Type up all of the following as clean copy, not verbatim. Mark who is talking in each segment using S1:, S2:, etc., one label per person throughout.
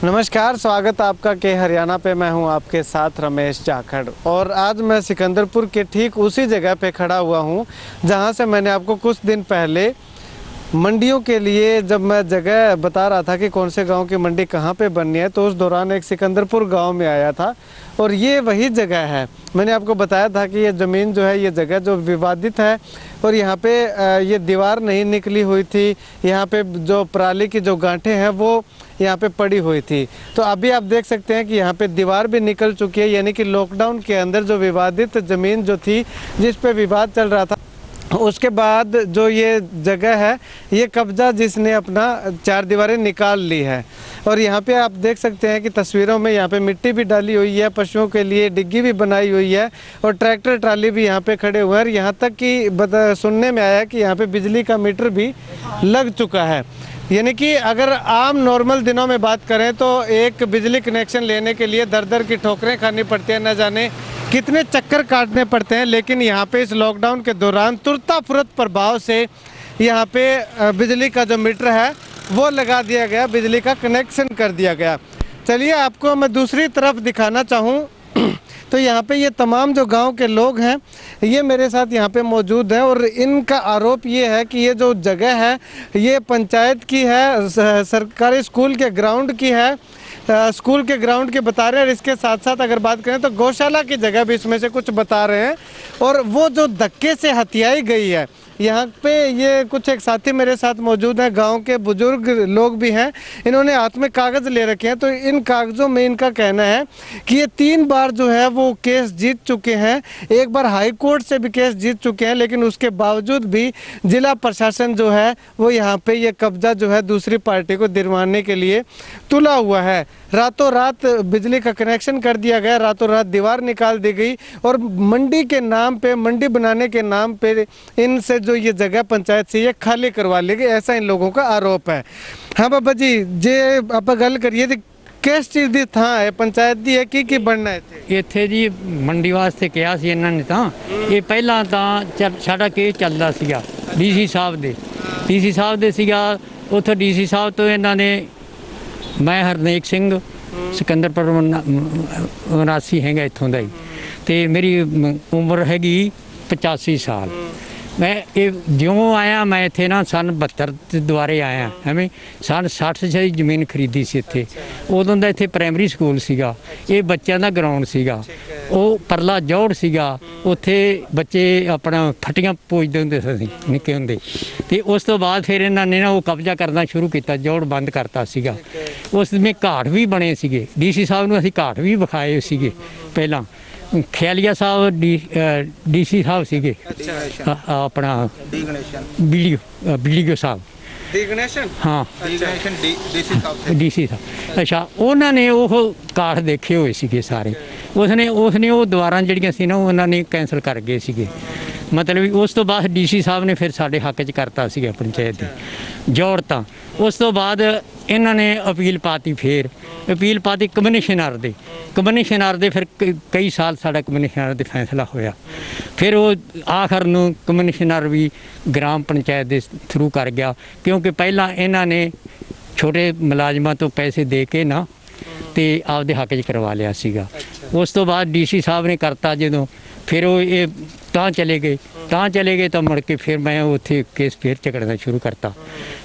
S1: नमस्कार, स्वागत आपका के हरियाणा पे। मैं हूं आपके साथ रमेश जाखड़ और आज मैं सिकंदरपुर के ठीक उसी जगह पे खड़ा हुआ हूं जहां से मैंने आपको कुछ दिन पहले मंडियों के लिए जब मैं जगह बता रहा था कि कौन से गांव की मंडी कहां पे बननी है, तो उस दौरान एक सिकंदरपुर गांव में आया था और ये वही जगह है। मैंने आपको बताया था कि ये ज़मीन जो है, ये जगह जो विवादित है और यहाँ पे ये दीवार नहीं निकली हुई थी। यहाँ पे जो पराली की जो गांठें हैं वो यहाँ पे पड़ी हुई थी। तो अभी आप देख सकते हैं कि यहाँ पे दीवार भी निकल चुकी है, यानी कि लॉकडाउन के अंदर जो विवादित ज़मीन जो थी, जिस पे विवाद चल रहा था, उसके बाद जो ये जगह है, ये कब्जा जिसने अपना चार दीवारें निकाल ली है। और यहाँ पे आप देख सकते हैं कि तस्वीरों में यहाँ पे मिट्टी भी डाली हुई है, पशुओं के लिए डिग्गी भी बनाई हुई है और ट्रैक्टर ट्राली भी यहाँ पे खड़े हुए हैं। और यहाँ तक कि सुनने में आया कि यहाँ पे बिजली का मीटर भी लग चुका है। यानी कि अगर आम नॉर्मल दिनों में बात करें तो एक बिजली कनेक्शन लेने के लिए दर दर की ठोकरें खानी पड़ती हैं, न जाने कितने चक्कर काटने पड़ते हैं। लेकिन यहाँ पे इस लॉकडाउन के दौरान तुरंत प्रभाव से यहाँ पे बिजली का जो मीटर है वो लगा दिया गया, बिजली का कनेक्शन कर दिया गया। चलिए आपको मैं दूसरी तरफ दिखाना चाहूँ तो यहाँ पे ये तमाम जो गांव के लोग हैं ये मेरे साथ यहाँ पे मौजूद हैं और इनका आरोप ये है कि ये जो जगह है ये पंचायत की है, सरकारी स्कूल के ग्राउंड की है, स्कूल के ग्राउंड के बता रहे हैं। और इसके साथ साथ अगर बात करें तो गौशाला की जगह भी इसमें से कुछ बता रहे हैं। और वो जो धक्के से हथियाई गई है यहाँ पे, ये कुछ एक साथी मेरे साथ मौजूद हैं, गांव के बुजुर्ग लोग भी हैं, इन्होंने हाथ में कागज़ ले रखे हैं। तो इन कागज़ों में इनका कहना है कि ये 3 बार जो है वो केस जीत चुके हैं। एक बार हाई कोर्ट से भी केस जीत चुके हैं, लेकिन उसके बावजूद भी जिला प्रशासन जो है वो यहाँ पे ये कब्जा जो है दूसरी पार्टी को दिलवाने के लिए तुला हुआ है। रातों रात बिजली का कनेक्शन कर दिया गया, रातों रात दीवार निकाल दी गई और मंडी के नाम पे, मंडी बनाने के नाम पे इनसे जो ये जगह पंचायत से ये खाली करवा ली गई, ऐसा इन लोगों का आरोप है। हाँ बाबा जी, जे आप गल करिए तो किस चीज़ ਦੀ ਥਾਂ ਹੈ, ਪੰਚਾਇਤ ਦੀ ਹੈ, ਕੀ ਬਣਨਾ ਇੱਥੇ?
S2: ਇੱਥੇ ਜੀ ਮੰਡੀ ਵਾਸਤੇ ਕਿਹਾ ਸੀ ਇਹਨਾਂ ਨੇ। ਤਾਂ ਇਹ ਪਹਿਲਾਂ ਤਾਂ ਸਾਡਾ ਕੇਸ ਚੱਲਦਾ ਸੀਗਾ ਡੀਸੀ ਸਾਹਿਬ ਦੇ ਸੀਗਾ। ਉੱਥੋਂ ਡੀਸੀ ਸਾਹਿਬ ਤੋਂ ਇਹਨਾਂ ਨੇ, ਮੈਂ ਹਰਨੇਕ ਸਿੰਘ ਸਿਕੰਦਰਪੁਰ ਨਿਵਾਸੀ ਹੈਗਾ ਇੱਥੋਂ ਦਾ ਹੀ, ਅਤੇ ਮੇਰੀ ਉਮਰ ਹੈਗੀ 85 ਸਾਲ। मैं ये ज्यों आया, मैं इत्थे ना सन 72 दुआरे आया, एवें सन 60 से जमीन खरीदी सी इत्थे। उदों दा इत्थे प्राइमरी स्कूल सीगा, ये बच्चों का ग्राउंड सीगा, वो परला जौड़ सीगा, उत्थे बच्चे अपना फट्टियां पूजते हुंदे सी निक्के हुंदे। ते उस तो बाद फिर इन्हां ने ना वो कब्जा करना शुरू किया, जौड़ बंद करता सीगा। उस में घाट भी बने सीगे, डीसी साहब नूं असीं घाट भी विखाए सीगे। पहलां खियालिया साहब डीसी साहब सीगे, अपना बीडीओ साहब हाँ डीसी साहब। अच्छा, उन्होंने वो काठ देखे हुए सीगे सारे। उसने वो दीवारां जिहड़ियां सी ना उन्होंने कैंसल कर गए सीगे। मतलब उस तो बाद डीसी साहब ने फिर साढ़े हक च करता सीगा पंचायत की जौड़। तां उस तो बाद इन्होंने अपील पाती, फिर अपील पाती कमिशनर दे फिर कई साल साढ़ा कमिशनर दे फैसला होया। फिर वो आखिर नूं कमिशनर भी ग्राम पंचायत दे थ्रू कर गया, क्योंकि पहला इन्होंने छोटे मुलाजमां तो पैसे दे के ना ते आपदे हक च करवा लिया सीगा। उस तो बाद डीसी साहब ने करता जदों, फिर वो ये तां चले गए तो मुड़ के फिर मैं उत्थे केस फिर झगड़ना शुरू करता।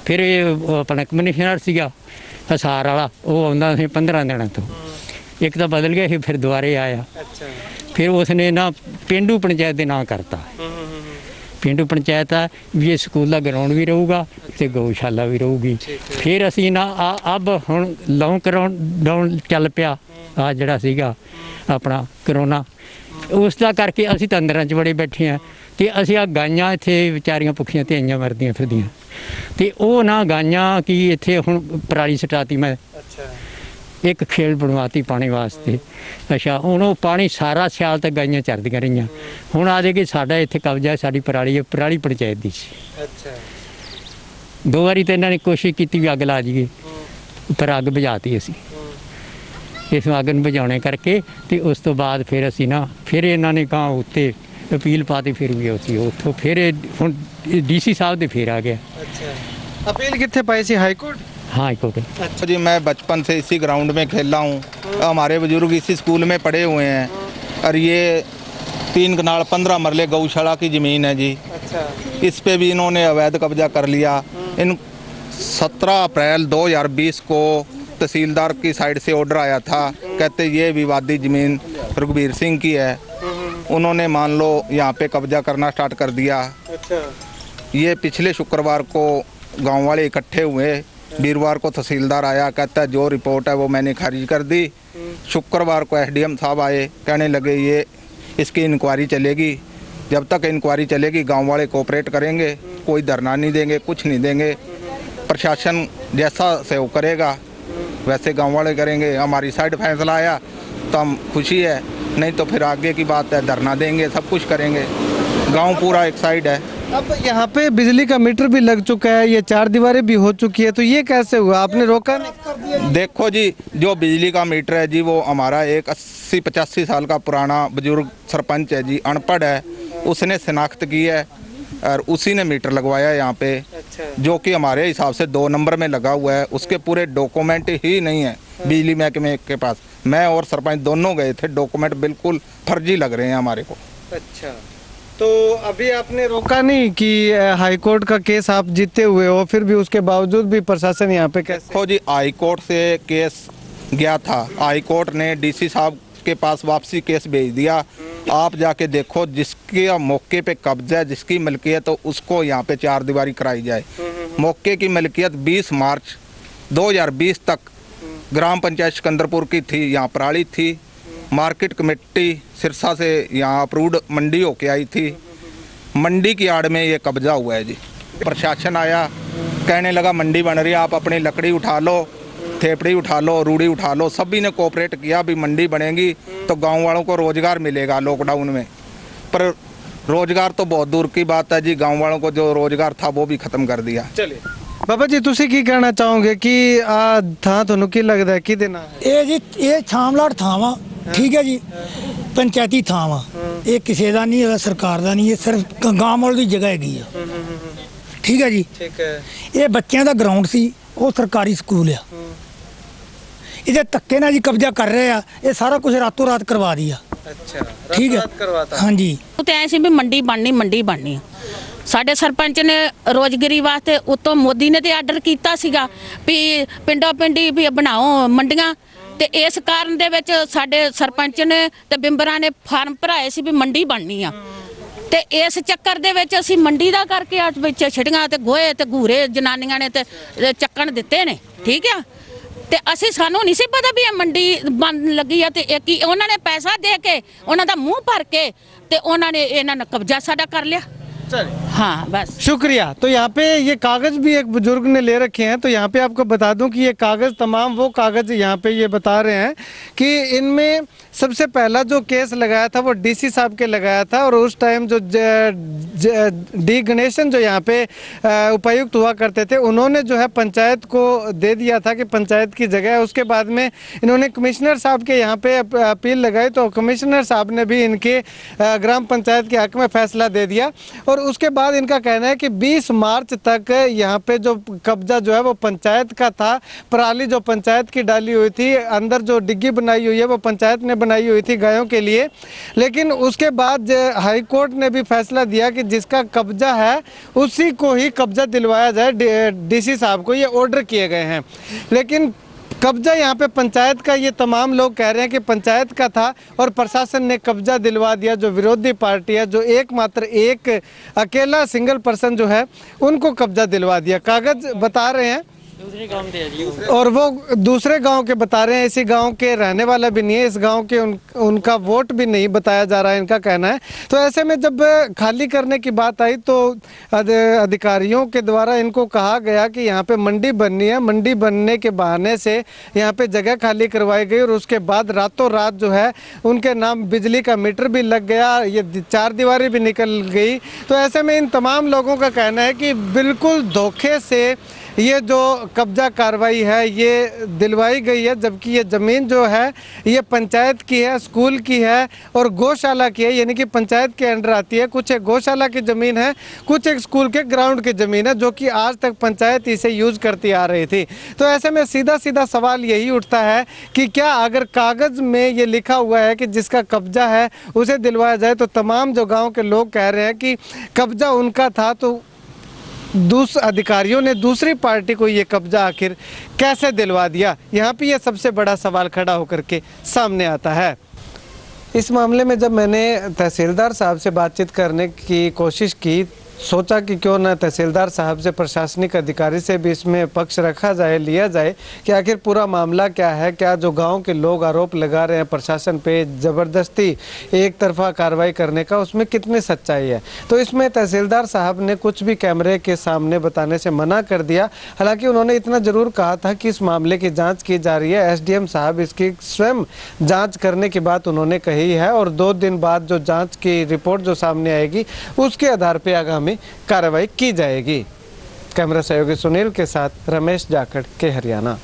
S2: फिर ये अपना कमिशनर सीगा हिसार वाला, वो आउंदा सी 15 दिनों तो, एक तो बदल गया, फिर दोबारे आया। फिर उसने ना पेंडू पंचायत के नाम करता। पेंडू पंचायत है भी, ये स्कूल का ग्राउंड भी रहूगा तो गौशाला भी रहूगी। फिर असी ना अब हुण लॉकडाउन चल पिया, आ जिहड़ा सीगा अपना करोना, उसका करके असी तो अंदर च बड़े बैठे हैं। तो असी आ गाइयां इत्थे विचारियां भुखियां धियाइयां मरदियां फिरदियां, तो वो ना गाइयां कि इत्थे हुण पराली सटाती मैं, एक खेल बनवाती पानी वास्ते। अच्छा, हुण वो पानी सारा सियाल तक गाइयां चरदियां रहियां। हुण आ कि साडा इत्थे कब्जा है, साडी पराली पंचायत दी सी। 2 बारी तो इन्होंने कोशिश की भी अग ला जाइए, पर अग बुझाती असी। इस अग बुझाने करके तो उस तो बाद फिर असी ना फिर इन्होंने कहा उत्ते अपील पाती, फिर भी असी उत्थों फिर हुण डीसी साहब दे फिर आ गया।
S1: अपील कित्थे पाई सी? High court?
S2: हाँ हाई कोर्ट।
S3: अच्छा जी, मैं बचपन से इसी ग्राउंड में खेला हूँ, हमारे बुजुर्ग इसी स्कूल में पढ़े हुए हैं, और ये 3 कनाल 15 मरले गौशाला की ज़मीन है जी।
S1: अच्छा।
S3: इस पे भी इन्होंने अवैध कब्जा कर लिया। इन 17 अप्रैल 2020 को तहसीलदार की साइड से ऑर्डर आया था, कहते ये विवादी ज़मीन रघुवीर सिंह की है। उन्होंने मान लो यहाँ पे कब्जा करना स्टार्ट कर दिया।
S1: अच्छा।
S3: ये पिछले शुक्रवार को गांव वाले इकट्ठे हुए, वीरवार को तहसीलदार आया, कहता है जो रिपोर्ट है वो मैंने खारिज कर दी। शुक्रवार को एसडीएम साहब आए, कहने लगे ये इसकी इंक्वायरी चलेगी, जब तक इंक्वायरी चलेगी गांव वाले कोऑपरेट करेंगे, कोई धरना नहीं देंगे, कुछ नहीं देंगे, प्रशासन जैसा सहयोग करेगा वैसे गांव वाले करेंगे। हमारी साइड फैसला आया तो हम खुशी है, नहीं तो फिर आगे की बात है, धरना देंगे, सब कुछ करेंगे। गांव पूरा एक साइड है।
S1: अब यहाँ पे बिजली का मीटर भी लग चुका है, ये 4 दीवारें भी हो चुकी है, तो ये कैसे हुआ, आपने रोका नहीं?
S3: देखो जी, जो बिजली का मीटर है जी वो हमारा एक 80-85 साल का पुराना बुजुर्ग सरपंच है जी, अनपढ़ है, उसने शिनाख्त की है और उसी ने मीटर लगवाया यहाँ पे।
S1: अच्छा।
S3: जो कि हमारे हिसाब से 2 नंबर में लगा हुआ है, उसके पूरे डॉक्यूमेंट ही नहीं है बिजली महकमे के पास। मैं और सरपंच दोनों गए थे, डॉक्यूमेंट बिल्कुल फर्जी लग रहे हैं हमारे को।
S1: अच्छा, तो अभी आपने रोका नहीं कि हाई कोर्ट का केस आप जीते हुए हो, फिर भी उसके बावजूद भी प्रशासन यहाँ पे कैसे?
S3: देखो जी, हाई कोर्ट से केस गया था, हाई कोर्ट ने डीसी साहब के पास वापसी केस भेज दिया। आप जाके देखो, जिसके मौके पे कब्जा है, जिसकी मलकियत हो, उसको यहाँ पे 4 दीवारी कराई जाए। मौके की मलकियत 20 मार्च 2020 तक ग्राम पंचायत सिकंदरपुर की थी, यहाँ पराली थी। मार्केट कमेटी सिरसा से यहाँ अप्रूव्ड मंडी होके आई थी, मंडी की आड़ में ये कब्जा हुआ है जी। प्रशासन आया, कहने लगा मंडी बन रही है, आप अपनी लकड़ी उठा लो, थेपड़ी उठा लो, रूढ़ी उठा लो। सभी ने कोऑपरेट किया, भी मंडी बनेगी तो गांव वालों को रोजगार मिलेगा लॉकडाउन में। पर रोजगार तो बहुत दूर की बात है जी, गांव वालों को जो रोजगार था वो भी खत्म कर दिया।
S1: चलिए बाबा जी, तुसी की कहना चाहोगे कि आ थां ਤੁਹਾਨੂੰ ਕੀ ਲੱਗਦਾ ਹੈ ਕੀ ਦੇਣਾ ਹੈ?
S4: ਇਹ ਜੀ ਇਹ ਛਾਮਲਾਟ ਥਾਂ ਵਾ, ਠੀਕ ਹੈ ਜੀ, ਪੰਚਾਇਤੀ ਥਾਂ ਵਾ, ਇਹ ਕਿਸੇ ਦਾ ਨਹੀਂ ਹੈਗਾ, ਸਰਕਾਰ ਦਾ ਨਹੀਂ, ਇਹ ਸਿਰਫ ਗਾਂਵ ਵਾਲ ਦੀ ਜਗ੍ਹਾ ਹੈਗੀ ਆ, ਠੀਕ ਹੈ ਜੀ।
S1: ਠੀਕ ਹੈ।
S4: ਇਹ ਬੱਚਿਆਂ ਦਾ ਗਰਾਊਂਡ ਸੀ, ਉਹ ਸਰਕਾਰੀ ਸਕੂਲ ਆ, ਇਹਦੇ ਧੱਕੇ ਨਾਲ ਜੀ ਕਬਜ਼ਾ ਕਰ ਰਹੇ ਆ, ਇਹ ਸਾਰਾ ਕੁਝ ਰਾਤੋਂ ਰਾਤ ਕਰਵਾ ਦਿਆ।
S1: अच्छा,
S4: ਠੀਕ ਹੈ,
S1: करवाता।
S4: ਹਾਂਜੀ।
S5: ਤੇ ਐ ਸੀ ਵੀ ਮੰਡੀ ਬਣਨੀ ਸਾਡੇ ਸਰਪੰਚ ਨੇ ਰੋਜ਼ਗਾਰੀ ਵਾਸਤੇ ਉਤੋਂ ਮੋਦੀ ਨੇ ਤੇ ਆਰਡਰ ਕੀਤਾ ਸੀਗਾ ਵੀ ਪਿੰਡੋਂ ਪਿੰਡੀ ਵੀ ਬਣਾਓ ਮੰਡੀਆਂ, ਤੇ ਇਸ ਕਾਰਨ ਦੇ ਵਿੱਚ ਸਾਡੇ ਸਰਪੰਚ ਨੇ ਤੇ ਬਿੰਬਰਾਂ ਨੇ ਫਾਰਮ ਭਰਾਏ ਸੀ ਵੀ ਮੰਡੀ ਬਣਨੀ ਆ, ਤੇ ਇਸ ਚੱਕਰ ਦੇ ਵਿੱਚ ਅਸੀਂ ਮੰਡੀ ਦਾ ਕਰਕੇ ਆ ਵਿੱਚ ਛਿੜੀਆਂ ਤੇ ਗੋਹੇ ਤੇ ਘੂਰੇ ਜਨਾਨੀਆਂ ਨੇ ਤੇ ਚੱਕਣ ਦਿੱਤੇ ਨੇ, ਠੀਕ ਆ। ਤੇ ਅਸੀਂ ਸਾਨੂੰ ਨਹੀਂ ਸੀ ਪਤਾ ਵੀ ਇਹ ਮੰਡੀ ਬੰਦ ਲੱਗੀ ਆ, ਤੇ ਕੀ ਉਹਨਾਂ ਨੇ ਪੈਸਾ ਦੇ ਕੇ ਉਹਨਾਂ ਦਾ ਮੂੰਹ ਭਰ ਕੇ ਤੇ ਉਹਨਾਂ ਨੇ ਇਹਨਾਂ ਨੇ ਕਬਜ਼ਾ ਸਾਡਾ ਕਰ ਲਿਆ। हाँ बस
S1: शुक्रिया। तो यहाँ पे ये कागज भी एक बुजुर्ग ने ले रखे हैं, तो यहाँ पे आपको बता दूं कि ये कागज तमाम वो कागज यहाँ पे ये बता रहे हैं कि इनमें सबसे पहला जो केस लगाया था वो डीसी साहब के लगाया था, और उस टाइम जो डी गणेशन जो यहाँ पे उपायुक्त हुआ करते थे, उन्होंने जो है पंचायत को दे दिया था कि पंचायत की जगह है। उसके बाद में इन्होंने कमिश्नर साहब के यहाँ पे अपील लगाई, तो कमिश्नर साहब ने भी इनके ग्राम पंचायत के हक में फैसला दे दिया। और उसके बाद इनका कहना है कि 20 मार्च तक यहाँ पे जो कब्जा जो है वो पंचायत का था, पराली जो पंचायत की डाली हुई थी, अंदर जो डिग्गी बनाई हुई है वो पंचायत ने बनाई हुई थी गायों के लिए। लेकिन उसके बाद हाई कोर्ट ने भी फैसला दिया कि जिसका कब्जा है उसी को ही कब्जा दिलवाया जाए। डीसी साहब को ये ऑर्डर किए गए हैं, लेकिन कब्जा यहाँ पे पंचायत का, ये तमाम लोग कह रहे हैं कि पंचायत का था और प्रशासन ने कब्जा दिलवा दिया। जो विरोधी पार्टी है, जो एकमात्र एक अकेला सिंगल पर्सन जो है, उनको कब्जा दिलवा दिया। कागज बता रहे हैं दूसरे गांव के, और वो दूसरे गांव के बता रहे हैं, इसी गांव के रहने वाला भी नहीं है, इस गांव के उनका वोट भी नहीं बताया जा रहा है, इनका कहना है। तो ऐसे में जब खाली करने की बात आई तो अधिकारियों के द्वारा इनको कहा गया कि यहाँ पे मंडी बननी है, मंडी बनने के बहाने से यहाँ पे जगह खाली करवाई गई, और उसके बाद रातों रात जो है उनके नाम बिजली का मीटर भी लग गया, ये 4 दीवारी भी निकल गई। तो ऐसे में इन तमाम लोगों का कहना है कि बिल्कुल धोखे से ये जो कब्जा कार्रवाई है ये दिलवाई गई है, जबकि ये ज़मीन जो है ये पंचायत की है, स्कूल की है और गौशाला की है, यानी कि पंचायत के अंडर आती है। कुछ एक गौशाला की ज़मीन है, कुछ एक स्कूल के ग्राउंड की ज़मीन है, जो कि आज तक पंचायत इसे यूज़ करती आ रही थी। तो ऐसे में सीधा सीधा सवाल यही उठता है कि क्या अगर कागज़ में ये लिखा हुआ है कि जिसका कब्जा है उसे दिलवाया जाए, तो तमाम जो गाँव के लोग कह रहे हैं कि कब्जा उनका था, तो अधिकारियों ने दूसरी पार्टी को ये कब्जा आखिर कैसे दिलवा दिया? यहाँ पे ये सबसे बड़ा सवाल खड़ा होकर के सामने आता है। इस मामले में जब मैंने तहसीलदार साहब से बातचीत करने की कोशिश की, सोचा कि क्यों ना तहसीलदार साहब से, प्रशासनिक अधिकारी से भी इसमें पक्ष रखा जाए, लिया जाए कि आखिर पूरा मामला क्या है, क्या जो गांव के लोग आरोप लगा रहे हैं प्रशासन पे ज़बरदस्ती एक तरफा कार्रवाई करने का, उसमें कितनी सच्चाई है। तो इसमें तहसीलदार साहब ने कुछ भी कैमरे के सामने बताने से मना कर दिया। हालांकि उन्होंने इतना ज़रूर कहा था कि इस मामले की जाँच की जा रही है, SDM साहब इसकी स्वयं जाँच करने की बात उन्होंने कही है और 2 दिन बाद जो जाँच की रिपोर्ट जो सामने आएगी उसके आधार पर आगामी कार्रवाई की जाएगी। कैमरा सहयोगी सुनील के साथ रमेश जाखड़ के हरियाणा।